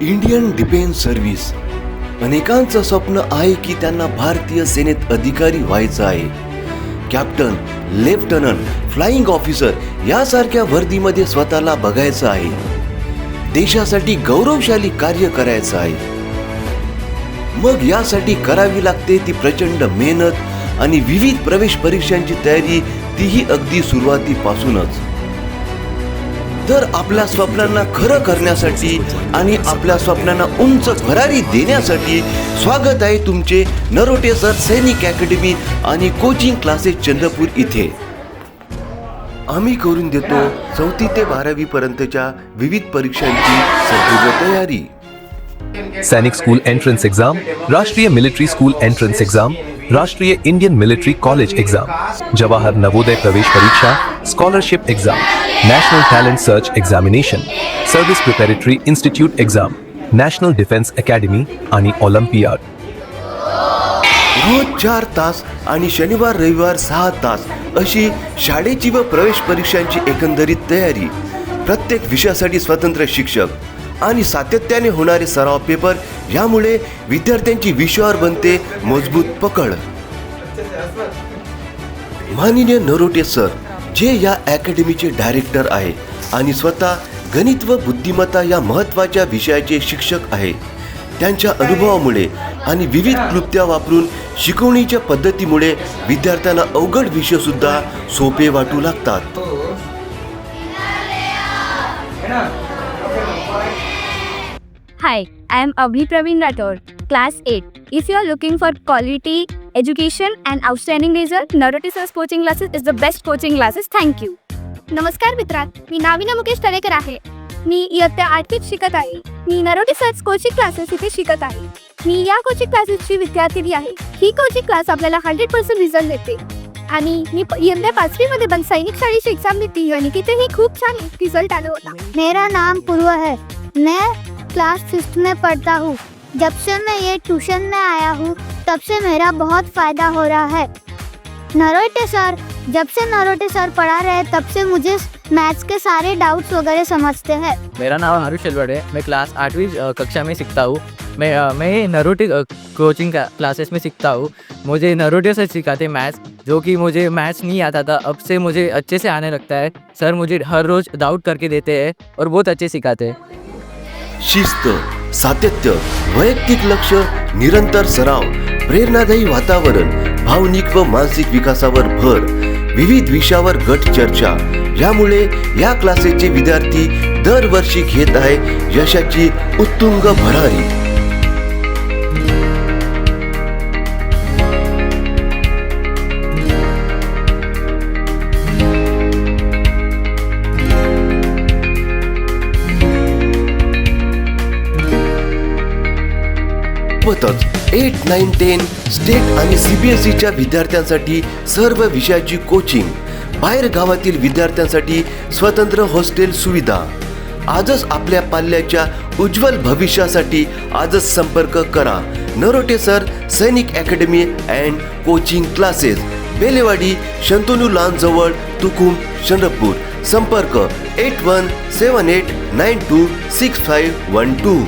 Indian defence service अनेकांचं स्वप्न आहे की त्यांना भारतीय सेनेत अधिकारी व्हायचं आहे. कॅप्टन, लेफ्टनंट, फ्लाइंग ऑफिसर यासारख्या वर्दीमध्ये स्वतःला बघायचं आहे. देशासाठी गौरवशाली कार्य करायचं आहे. मग यासाठी करावी लागते ती प्रचंड मेहनत आणि विविध प्रवेश परीक्षांची तयारी, तीही अगदी सुरुवातीपासूनच. तर आपल्या स्वप्नांना खरं करण्यासाठी आणि आपल्या स्वप्नांना उंच भरारी देण्यासाठी स्वागत आहे तुमचे नरोटे सर सैनिक अकॅडमी आणि कोचिंग क्लासेस चंद्रपूर इथे. आम्ही करून देतो 4वी ते 12वी पर्यंतच्या विविध परीक्षांची संपूर्ण तयारी. सैनिक स्कूल एंट्रेंस एग्जाम, राष्ट्रीय मिलिट्री स्कूल एंट्रेंस एग्जाम, राष्ट्रीय Indian military college exam, Jawahar Navodaya प्रवेश परीक्षा, scholarship exam, national talent search examination, service preparatory institute exam, national defence academy आणि ऑलिम्पियाड. रोज 4 तास आणि शनिवार रविवार 6 तास अशी शाळेची व प्रवेश परीक्षांची एकंदरीत तयारी. प्रत्येक विषयासाठी स्वतंत्र शिक्षक आणि सातत्याने होणारे सराव पेपर, यामुळे विद्यार्थ्यांची विषयावर बनते मजबूत पकड. माननीय नरोटे सर, जे या अकॅडमीचे डायरेक्टर आहे आणि स्वतः गणित व बुद्धिमत्ता या महत्त्वाच्या विषयाचे शिक्षक आहे, त्यांच्या अनुभवामुळे आणि विविध क्लुप्त्या वापरून शिकवणीच्या पद्धतीमुळे विद्यार्थ्यांना अवघड विषय सुद्धा सोपे वाटू लागतात. Hi, I am Abhi Praveen Rathore, Class 8. If you are looking for quality education and outstanding result, Narote Sir's coaching classes is the best coaching classes. Thank you. नमस्कार मित्रांनो, मी नाविना मुकेश तळेकर आहे. मी इयत्ता 8वीत शिकत आहे. मी नरोटे सर्च कोचिंग क्लासेस इथे शिकत आहे. मी या कोचिंग क्लासेसची विद्यार्थिनी आहे. ही कोचिंग क्लास आपल्याला 100% रिझल्ट देते आणि मी इयत्ता 5वी मध्ये पण सैनिक शाळेची एक्झाम देती आणि तिथेही खूप छान रिझल्ट आला होता. मेरा नाम पूर्व है. मैं क्लास 6 में पढ़ता हूँ. जब से मैं ये ट्यूशन में आया हूँ तब से मेरा बहुत फ़ायदा हो रहा है. नरोटे सर, जब से नरोटे सर पढ़ा रहे हैं तब से मुझे मैथ्स के सारे डाउट्स वगैरह समझते हैं. मेरा नाम हारुष शेलवड़ है. मैं क्लास 8वीं कक्षा में सीखता हूँ. मैं नरोटे कोचिंग क्लासेस में सीखता हूँ. मुझे नरोटे सर सिखाते मैथ्स, जो कि मुझे मैथ्स नहीं आता था, अब से मुझे अच्छे से आने लगता है. सर मुझे हर रोज़ डाउट करके देते हैं और बहुत अच्छे सिखाते हैं. शिस्त, सातत्य, वैयक्तिक लक्ष, निरंतर सराव, प्रेरणादायी वातावरण, भावनिक व मानसिक विकासावर भर, विविध विषयावर गट चर्चा, यामुळे या क्लासेसचे विद्यार्थी दरवर्षी घेत आहे यशाची उत्तुंग भरारी. सोबतच 8, 9, 10 स्टेट आणि CBSEच्या विद्यार्थ्यांसाठी सर्व विषयाची कोचिंग, बाहेर गावातील विद्यार्थ्यांसाठी स्वतंत्र हॉस्टेल सुविधा. आजच आपल्या पाल्याच्या उज्ज्वल भविष्यासाठी आजच संपर्क करा. नरोटे सर सैनिक academy and coaching classes, Belewadi, Shantanu lawn जवळ, तुकुम, चंद्रपूर. संपर्क 8178926512.